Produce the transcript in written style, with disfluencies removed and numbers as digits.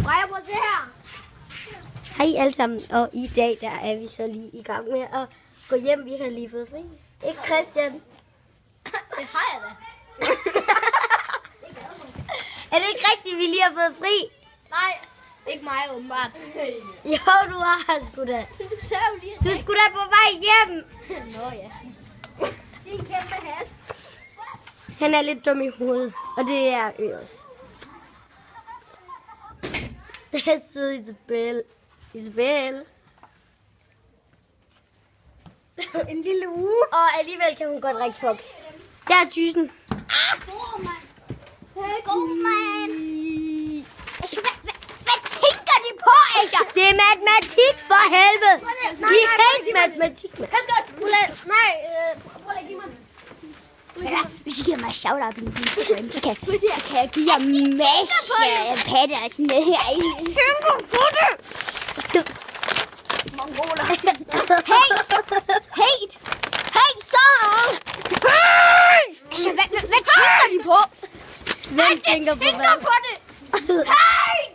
Freja, prøv at se her. Hej alle sammen, og i dag der er vi så lige i gang med at gå hjem. Vi har lige fået fri. Ikke Christian? Det har jeg da. Er det ikke rigtigt, vi lige har fået fri? Nej, ikke mig åbenbart. Jo, du har sgu da. Du sagde jo lige. Du skulle da på vej hjem. Nå ja. Det er en kæmpe hat. Han er lidt dum i hovedet, og det er Øres. Det er sød Isabel. Isabel. En lille uge. Og alligevel kan hun godt rigtig fuck. Der er tysen. God mand. God mand. Hvad tænker de på, Asger? Det er matematik for helvede. De er helt matematik. Pas godt. Prøv at give mig. Ja, hvis I giver mig shout-out på min Instagram, så kan jeg give jer en masse patte og sådan noget her. Tænker på det! Mongoler. Hate! Song! Altså, hvad tænker de på? Hvem tænker på det? Hey!